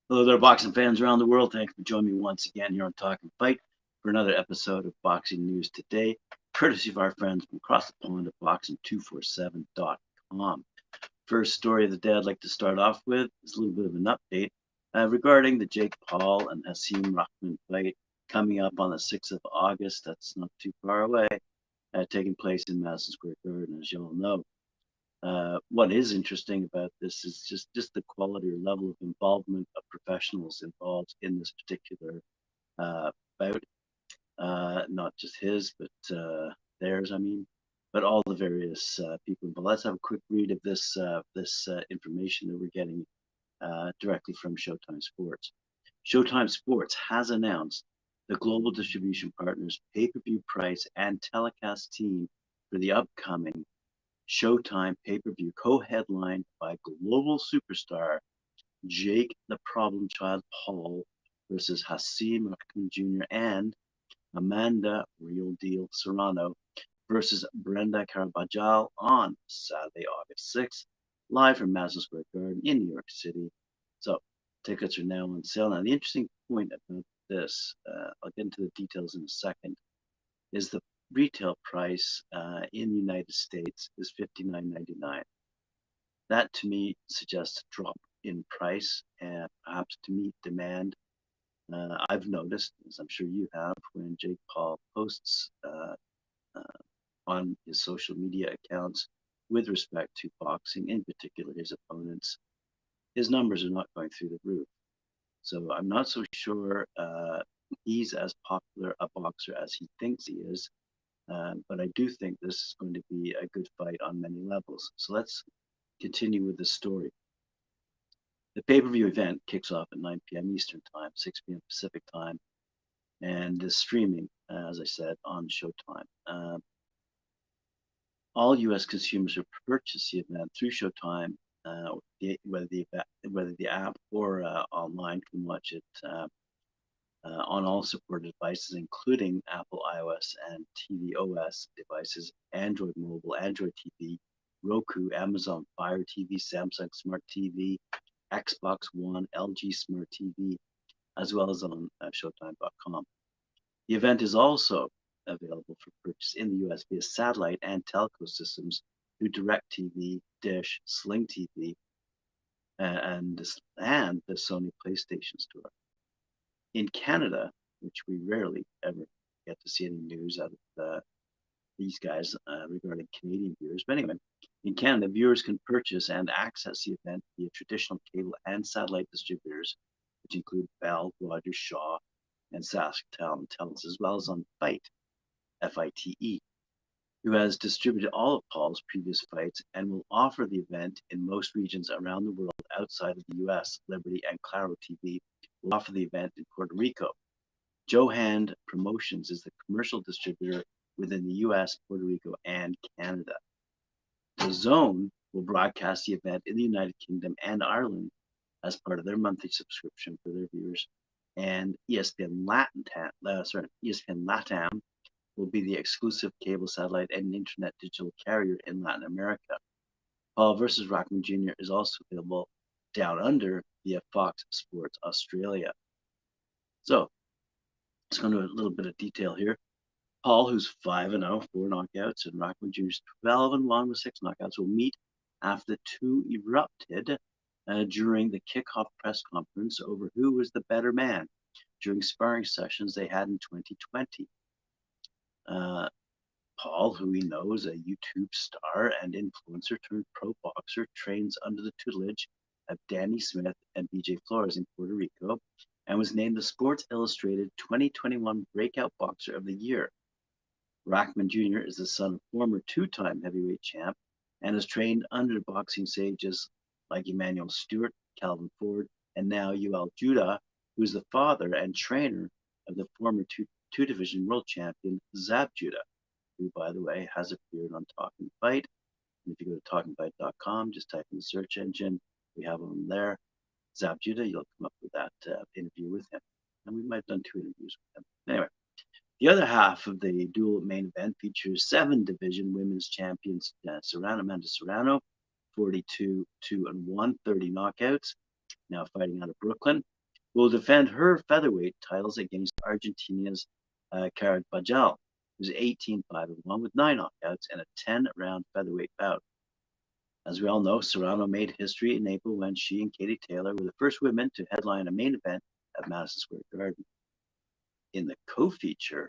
Hello there, boxing fans around the world. Thanks for joining me once again here on Talkin Fight for another episode of Boxing News Today, courtesy of our friends from across the pond at boxing247.com. First story of the day I'd like to start off with is a little bit of an update regarding the Jake Paul and Hasim Rahman fight coming up on the 6th of August. That's not too far away, taking place in Madison Square Garden, as you all know. What is interesting about this is just the quality or level of involvement of professionals involved in this particular bout. Not just his, but theirs, but all the various people involved. Let's have a quick read of this information that we're getting directly from Showtime Sports. Showtime Sports has announced the global distribution partners, pay-per-view price, and telecast team for the upcoming Showtime pay-per-view, co-headlined by global superstar Jake the Problem Child Paul versus Hasim Rahman Jr. and Amanda Real Deal Serrano versus Brenda Carabajal on Saturday, August 6th, live from Madison Square Garden in New York City. So tickets are now on sale. Now, the interesting point about this, I'll get into the details in a second, is the retail price in the United States is $59.99. That to me suggests a drop in price, and perhaps to meet demand. I've noticed, as I'm sure you have, when Jake Paul posts on his social media accounts with respect to boxing, in particular his opponents, his numbers are not going through the roof. So I'm not so sure he's as popular a boxer as he thinks he is. But I do think this is going to be a good fight on many levels. So let's continue with the story. The pay-per-view event kicks off at 9 p.m. Eastern Time, 6 p.m. Pacific Time, and is streaming, as I said, on Showtime. All U.S. consumers who purchase the event through Showtime, whether the app or online, can watch it on all supported devices, including Apple iOS and tvOS devices, Android Mobile, Android TV, Roku, Amazon Fire TV, Samsung Smart TV, Xbox One, LG Smart TV, as well as on Showtime.com. The event is also available for purchase in the US via satellite and telco systems through DirecTV, Dish, Sling TV, and the Sony PlayStation Store. In Canada, which we rarely ever get to see any news out of these guys regarding Canadian viewers, but anyway, in Canada, viewers can purchase and access the event via traditional cable and satellite distributors, which include Bell, Rogers, Shaw, and Saskatoon and Telus, as well as on FITE, F-I-T-E, who has distributed all of Paul's previous fights and will offer the event in most regions around the world outside of the US. Liberty and Claro TV will offer the event in Puerto Rico. Johan Promotions is the commercial distributor within the US, Puerto Rico, and Canada. The Zone will broadcast the event in the United Kingdom and Ireland as part of their monthly subscription for their viewers. And ESPN Latam will be the exclusive cable, satellite, and internet digital carrier in Latin America. Paul versus Rahman Jr. is also available down under via Fox Sports Australia. So let's go into a little bit of detail here. Paul, who's 5-0, 4 knockouts, and Rahman Jr.'s 12-1 with 6 knockouts, will meet after the two erupted during the kickoff press conference over who was the better man during sparring sessions they had in 2020. Paul, who we know is a YouTube star and influencer turned pro boxer, trains under the tutelage of Danny Smith and BJ Flores in Puerto Rico, and was named the Sports Illustrated 2021 Breakout Boxer of the Year. Rahman Jr. is the son of former two-time heavyweight champ and has trained under boxing sages like Emmanuel Stewart, Calvin Ford, and now Yoel Judah, who is the father and trainer of the former two-division world champion Zab Judah, who, by the way, has appeared on Talkin Fight. And if you go to talkinfight.com, just type in the search engine. We have him there. Zab Judah, you'll come up with that interview with him. And we might have done 2 interviews with him. Anyway, The other half of the dual main event features 7-division women's champions Amanda Serrano, 42-1, 30 knockouts, now fighting out of Brooklyn, will defend her featherweight titles against Argentina's Cara Bajal, who's 18-5-1 with 9 knockouts and a 10-round featherweight bout. As we all know, Serrano made history in April when she and Katie Taylor were the first women to headline a main event at Madison Square Garden. In the co-feature,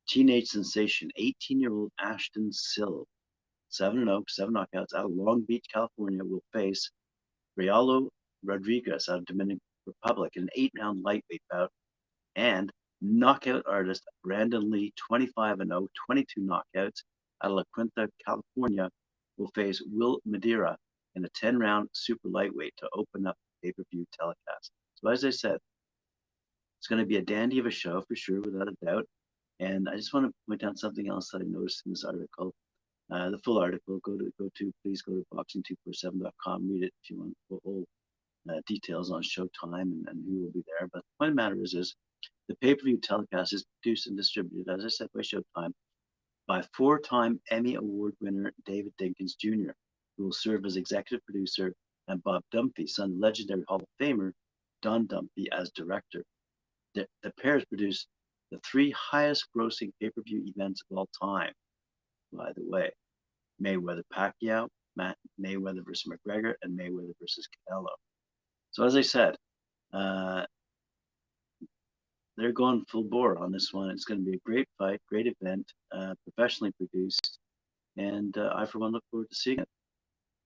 teenage sensation 18-year-old Ashton Sill, 7-0, 7 knockouts out of Long Beach, California, will face Rayalo Rodriguez out of Dominican Republic in an 8-round lightweight bout, and knockout artist Brandon Lee, 25-0, 22 knockouts out of La Quinta, California, will face Will Madeira in a 10-round super lightweight to open up the pay-per-view telecast. So as I said, it's going to be a dandy of a show for sure, without a doubt. And I just want to point out something else that I noticed in this article. The full article, please go to boxing247.com, read it if you want the whole details on showtime and who will be there. But the point of the matter is the pay-per-view telecast is produced and distributed, as I said, by Showtime, by 4-time Emmy Award winner David Dinkins Jr., who will serve as executive producer, and Bob Dunphy, son of legendary Hall of Famer Don Dunphy, as director. The pairs produced the 3 highest grossing pay-per-view events of all time, by the way: Mayweather-Pacquiao, Mayweather versus McGregor, and Mayweather versus Canelo. So as I said, they're going full bore on this one. It's going to be a great fight, great event, professionally produced, and I, for one, look forward to seeing it.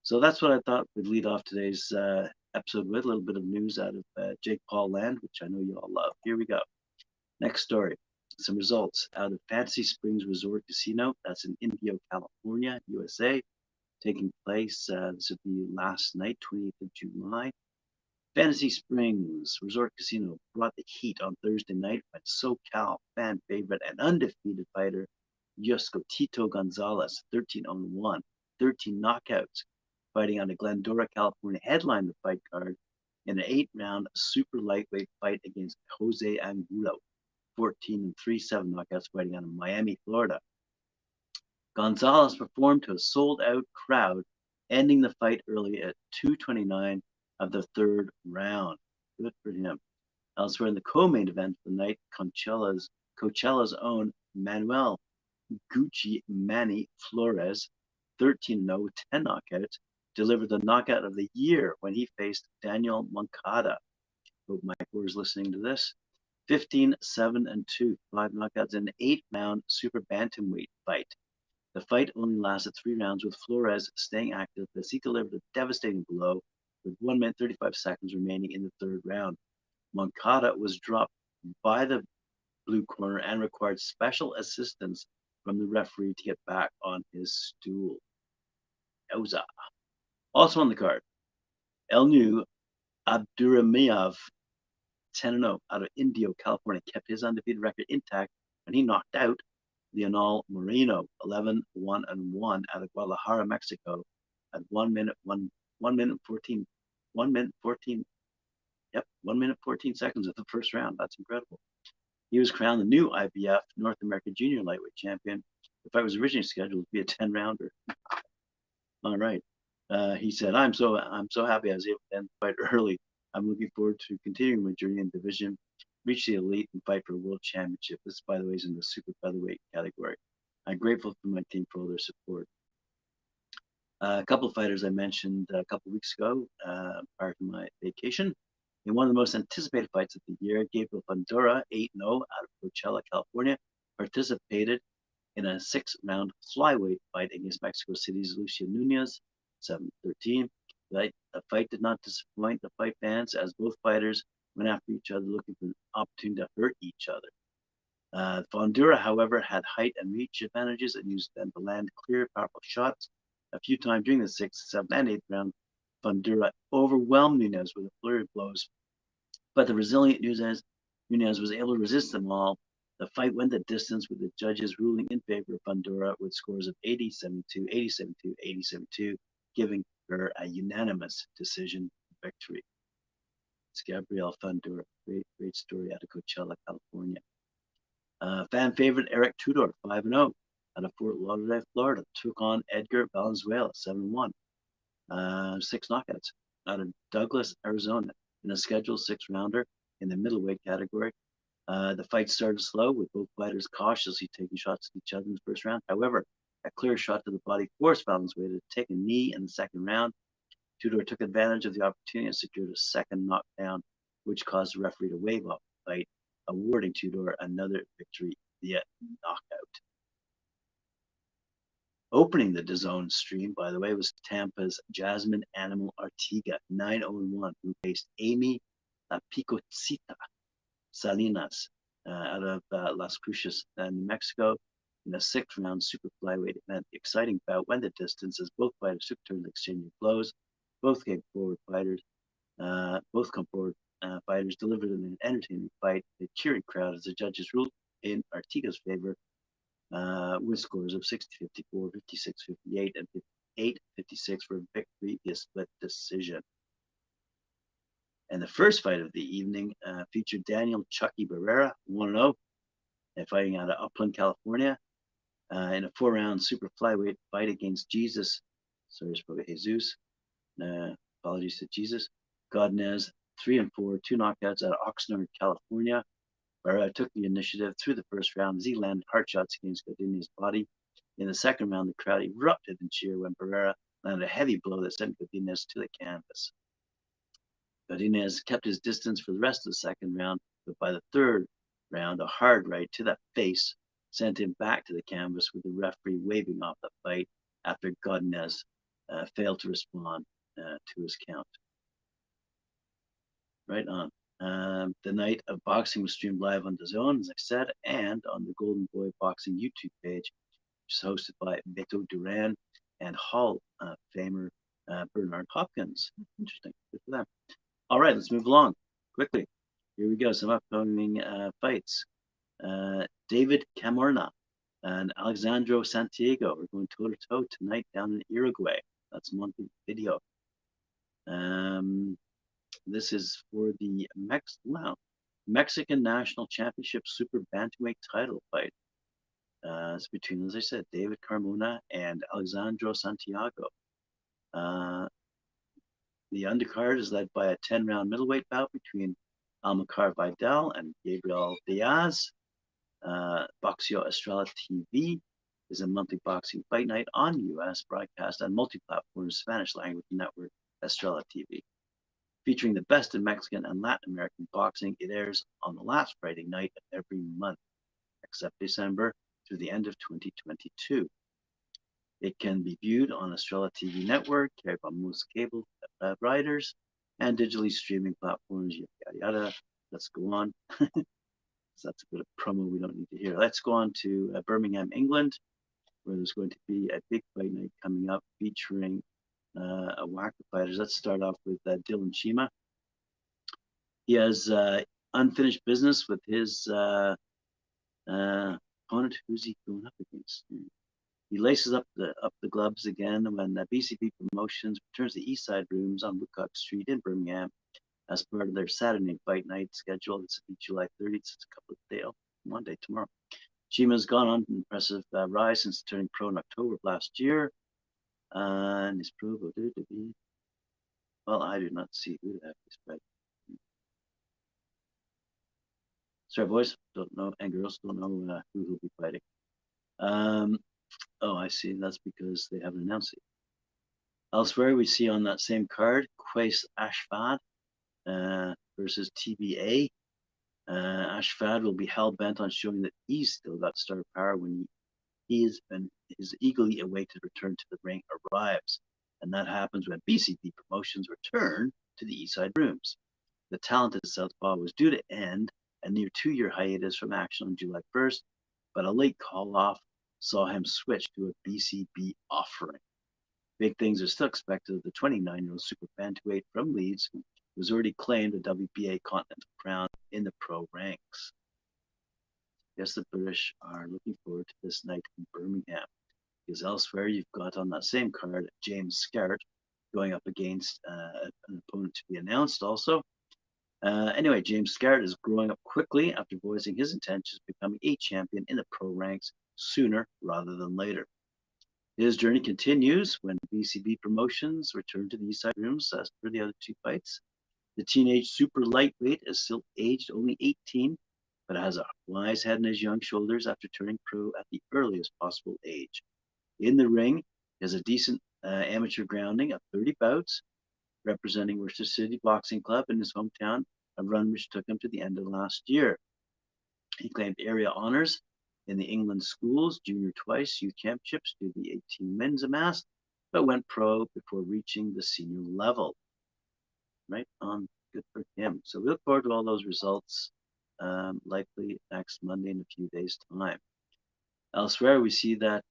So that's what I thought would lead off today's episode with, a little bit of news out of Jake Paul land, which I know you all love. Here we go. Next story. Some results out of Fantasy Springs Resort Casino. That's in Indio, California, USA. Taking place, this would be last night, 28th of July. Fantasy Springs Resort Casino brought the heat on Thursday night when SoCal fan favorite and undefeated fighter Yusco Tito Gonzalez, 13-1, 13 knockouts, fighting out of Glendora, California, headlined the fight card in an 8-round super lightweight fight against Jose Angulo, 14-3, 7 knockouts, fighting out of Miami, Florida. Gonzalez performed to a sold-out crowd, ending the fight early at 2:29 of the 3rd round. Good for him. Elsewhere in the co-main event of the night, Coachella's own Manuel Gucci Manny Flores, 13-0, 10 knockouts, delivered the knockout of the year when he faced Daniel Moncada. Hope Mike is listening to this. 15-7-2, 5 knockouts in an 8-round super bantamweight fight. The fight only lasted 3 rounds, with Flores staying active as he delivered a devastating blow with 1 minute 35 seconds remaining in the 3rd round. Moncada was dropped by the blue corner and required special assistance from the referee to get back on his stool. Yowza. Also on the card, Elnu Abduraimov, 10-0, out of Indio, California, kept his undefeated record intact when he knocked out Leonel Moreno, 11-1-1, out of Guadalajara, Mexico, at 1 minute 14 seconds of the 1st round. That's incredible. He was crowned the new IBF North American Junior Lightweight Champion. The fight was originally scheduled to be a 10-rounder. All right. He said, I'm so happy I was able to end the fight early. I'm looking forward to continuing my journey in the division, reach the elite, and fight for a world championship. This, by the way, is in the super featherweight category. I'm grateful for my team for all their support. A couple of fighters I mentioned a couple of weeks ago, prior to my vacation. In one of the most anticipated fights of the year, Gabriel Fundora, 8-0, out of Coachella, California, participated in a 6-round flyweight fight against Mexico City's Lucia Nunez, 7-13. The fight did not disappoint the fight fans, as both fighters went after each other, looking for an opportunity to hurt each other. Fundora, however, had height and reach advantages and used them to land clear, powerful shots. A few times during the 6th, 7th, and 8th round, Fundora overwhelmed Nunez with a flurry of blows, but the resilient Nunez was able to resist them all. The fight went the distance, with the judges ruling in favor of Fundora with scores of 80-72, 80-72, 80-72, giving her a unanimous decision victory. It's Gabriel Fundora. Great story out of Coachella, California. Fan favorite Eric Tudor, 5-0, out of Fort Lauderdale, Florida, took on Edgar Valenzuela, 7-1. 6 knockouts out of Douglas, Arizona, in a scheduled 6-rounder in the middleweight category. The fight started slow, with both fighters cautiously taking shots at each other in the first round. However, a clear shot to the body forced Valenzuela to take a knee in the second round. Tudor took advantage of the opportunity and secured a second knockdown, which caused the referee to wave off the fight, awarding Tudor another victory via knockout. Opening the DAZN stream, by the way, was Tampa's Jasmine Animal Artiga, 9-0-1, who faced Amy La Picocita Salinas out of Las Cruces, New Mexico, in a 6-round super flyweight event. The exciting bout went the distance as both fighters took turns exchanging blows. Both came forward fighters. Fighters delivered an entertaining fight. A cheering crowd as the judges ruled in Artiga's favor, with scores of 60-54, 56-58, and 58-56 for victory via split decision. And the first fight of the evening featured Daniel Chucky Barrera, 1-0, fighting out of Upland, California, in a 4-round super flyweight fight against Jesus. Apologies to Jesus. Godinez, 3-4, 2 knockouts out of Oxnard, California. Barrera took the initiative through the first round as he landed hard shots against Godinez's body. In the second round, the crowd erupted in cheer when Barrera landed a heavy blow that sent Godinez to the canvas. Godinez kept his distance for the rest of the second round, but by the third round, a hard right to the face sent him back to the canvas, with the referee waving off the fight after Godinez failed to respond to his count. Right on. The night of boxing was streamed live on DAZN, as I said, and on the Golden Boy Boxing YouTube page, which is hosted by Beto Duran and Hall famer Bernard Hopkins. Interesting. Good for them. All right, let's move along quickly. Here we go. Some upcoming fights. David Camorna and Alexandro Santiago are going toe-to-toe tonight down in Uruguay. That's Montevideo. This is for the Mexican National Championship Super Bantamweight title fight. It's between, as I said, David Carmona and Alexandro Santiago. The undercard is led by a 10-round middleweight bout between Almacar Vidal and Gabriel Diaz. Boxeo Estrella TV is a monthly boxing fight night on U.S. broadcast and multi-platform Spanish language network Estrella TV. Featuring the best in Mexican and Latin American boxing, it airs on the last Friday night of every month, except December, through the end of 2022. It can be viewed on Estrella TV network, carried by most cable riders, and digitally streaming platforms, yada, yada, yada. Let's go on. So that's a bit of promo we don't need to hear. Let's go on to Birmingham, England, where there's going to be a big fight night coming up featuring a whack of fighters. Let's start off with Dylan Chima. He has unfinished business with his opponent. Who's he going up against? He laces up the gloves again when BCP Promotions returns to Eastside Rooms on Woodcock Street in Birmingham as part of their Saturday fight night schedule. This will be July 30th. It's a couple of days, Monday, tomorrow. Chima's gone on an impressive rise since turning pro in October of last year. And his pro, well, I do not see who the heck is fighting. Sorry, boys, don't know, and girls don't know who he'll be fighting. Oh, I see. That's because they haven't announced it. Elsewhere, we see on that same card, Qais Ashfad versus TBA. Ashfad will be hell-bent on showing that he's still got star power when his eagerly awaited return to the ring arrives. And that happens when BCP Promotions return to the Eastside Rooms. The talented southpaw was due to end a near 2-year hiatus from action on July 1st, but a late call-off saw him switch to a BCP offering. Big things are still expected of the 29-year-old super bantamweight from Leeds, who's already claimed a WBA Continental crown in the pro ranks. Yes, the British are looking forward to this night in Birmingham, because elsewhere you've got on that same card James Scarrett going up against an opponent to be announced also. Anyway, James Scarrett is growing up quickly after voicing his intentions of becoming a champion in the pro ranks sooner rather than later. His journey continues when BCB Promotions return to the Eastside Rooms as per the other two fights. The teenage super lightweight is still aged only 18, but has a wise head on his young shoulders after turning pro at the earliest possible age. In the ring, he has a decent amateur grounding of 30 bouts, representing Worcester City Boxing Club in his hometown, a run which took him to the end of last year. He claimed area honors in the England schools, junior twice, youth championships due to the 18 wins amassed, but went pro before reaching the senior level. Right on, good for him. So we look forward to all those results, likely next Monday in a few days' time. Elsewhere, we see that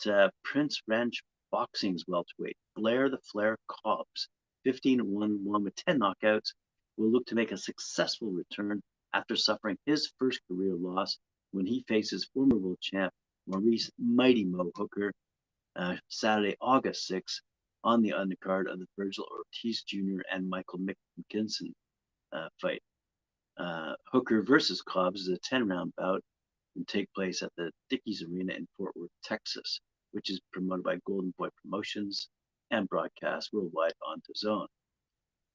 Prince Ranch Boxing's welterweight, Blair the Flair Cobbs, 15-1-1 with 10 knockouts, will look to make a successful return after suffering his first career loss when he faces former world champ Maurice Mighty Mo Hooker Saturday, August 6th, on the undercard of the Virgil Ortiz Jr. and Michael McKinson fight. Hooker versus Cobbs is a 10-round bout and take place at the Dickies Arena in Fort Worth, Texas, which is promoted by Golden Boy Promotions and broadcast worldwide on DAZN.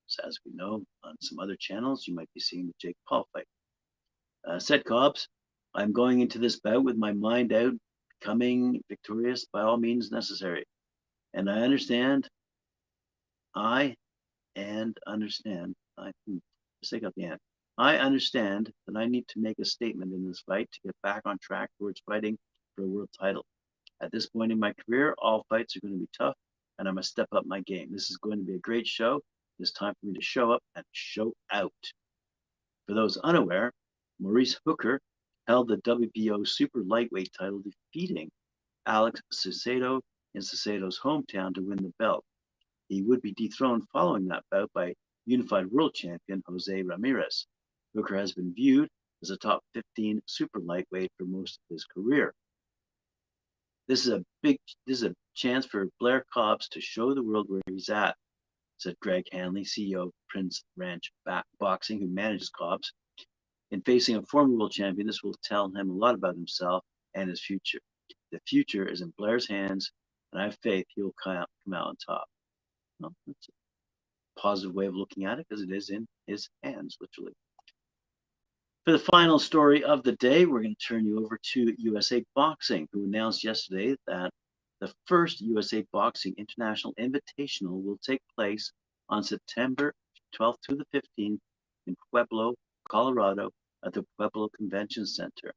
So as we know, on some other channels, you might be seeing the Jake Paul fight. Said Cobbs, I'm going into this bout with my mind out, becoming victorious by all means necessary. And I understand, I understand that I need to make a statement in this fight to get back on track towards fighting for a world title. At this point in my career, all fights are going to be tough, and I must step up my game. This is going to be a great show. It's time for me to show up and show out. For those unaware, Maurice Hooker held the WBO super lightweight title, defeating Alex Saucedo in Saucedo's hometown to win the belt. He would be dethroned following that bout by unified world champion Jose Ramirez. Hooker has been viewed as a top 15 super lightweight for most of his career. This is a chance for Blair Cobbs to show the world where he's at, said Greg Hanley, CEO of Prince Ranch Boxing, who manages Cobbs. In facing a former world champion, this will tell him a lot about himself and his future. The future is in Blair's hands, and I have faith he will come out on top. Well, that's a positive way of looking at it, because it is in his hands, literally. For the final story of the day, we're going to turn you over to USA Boxing, who announced yesterday that the first USA Boxing International Invitational will take place on September 12th to the 15th in Pueblo, Colorado, at the Pueblo Convention Center.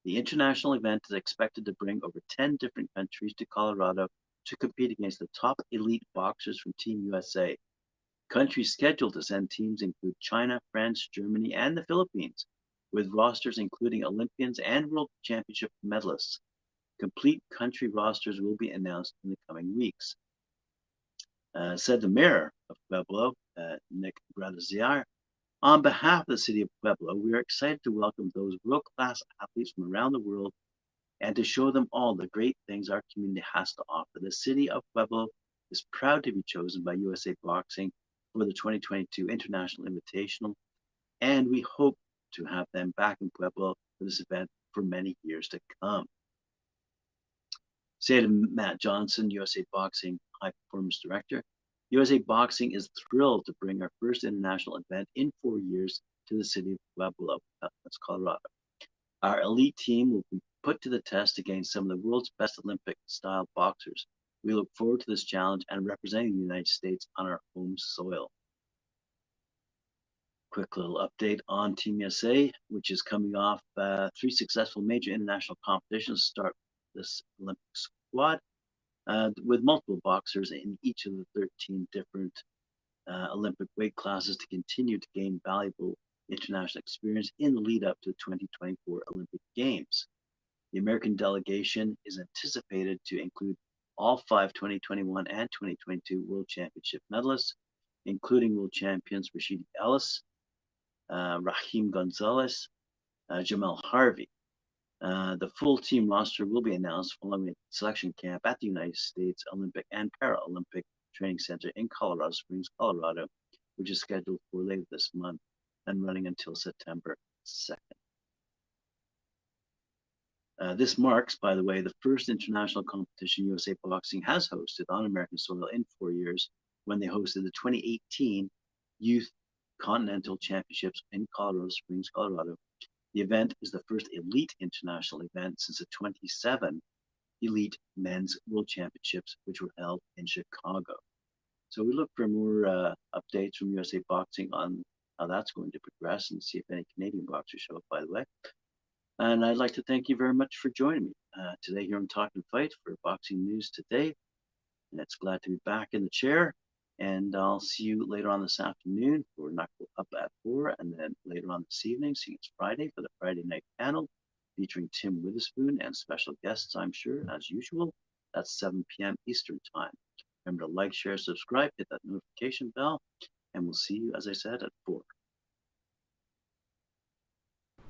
The international event is expected to bring over 10 different countries to Colorado to compete against the top elite boxers from Team USA. Countries scheduled to send teams include China, France, Germany, and the Philippines, with rosters including Olympians and World Championship medalists. Complete country rosters will be announced in the coming weeks. Said the mayor of Pueblo, Nick Gradaziar, on behalf of the city of Pueblo, we are excited to welcome those world-class athletes from around the world and to show them all the great things our community has to offer. The city of Pueblo is proud to be chosen by USA Boxing for the 2022 International Invitational, and we hope to have them back in Pueblo for this event for many years to come. Say to Matt Johnson, USA Boxing High Performance Director, USA Boxing is thrilled to bring our first international event in 4 years to the city of Pueblo, that's Colorado. Our elite team will be put to the test against some of the world's best Olympic-style boxers. We look forward to this challenge and representing the United States on our home soil. Quick little update on Team USA, which is coming off 3 successful major international competitions to start this Olympic squad, with multiple boxers in each of the 13 different Olympic weight classes to continue to gain valuable international experience in the lead up to the 2024 Olympic Games. The American delegation is anticipated to include all 5 2021 and 2022 World Championship medalists, including world champions Rashidi Ellis, Raheem Gonzalez, Jamel Harvey. The full team roster will be announced following a selection camp at the United States Olympic and Paralympic Training Center in Colorado Springs, Colorado, which is scheduled for later this month. and running until September 2nd. This marks, by the way, the first international competition USA Boxing has hosted on American soil in 4 years, when they hosted the 2018 Youth Continental Championships in Colorado Springs, Colorado. The event is the first elite international event since the 27 elite men's world championships, which were held in Chicago. So we look for more updates from USA Boxing on how that's going to progress, and see if any Canadian boxers show up, by the way. And I'd like to thank you very much for joining me today here on Talkin Fight for Boxing News Today. And it's glad to be back in the chair. And I'll see you later on this afternoon for Knuckle Up at 4, and then later on this evening, seeing it's Friday, for the Friday night panel featuring Tim Witherspoon and special guests, I'm sure, as usual. That's 7 p.m. Eastern Time. Remember to like, share, subscribe, hit that notification bell, and we'll see you, as I said, at 4.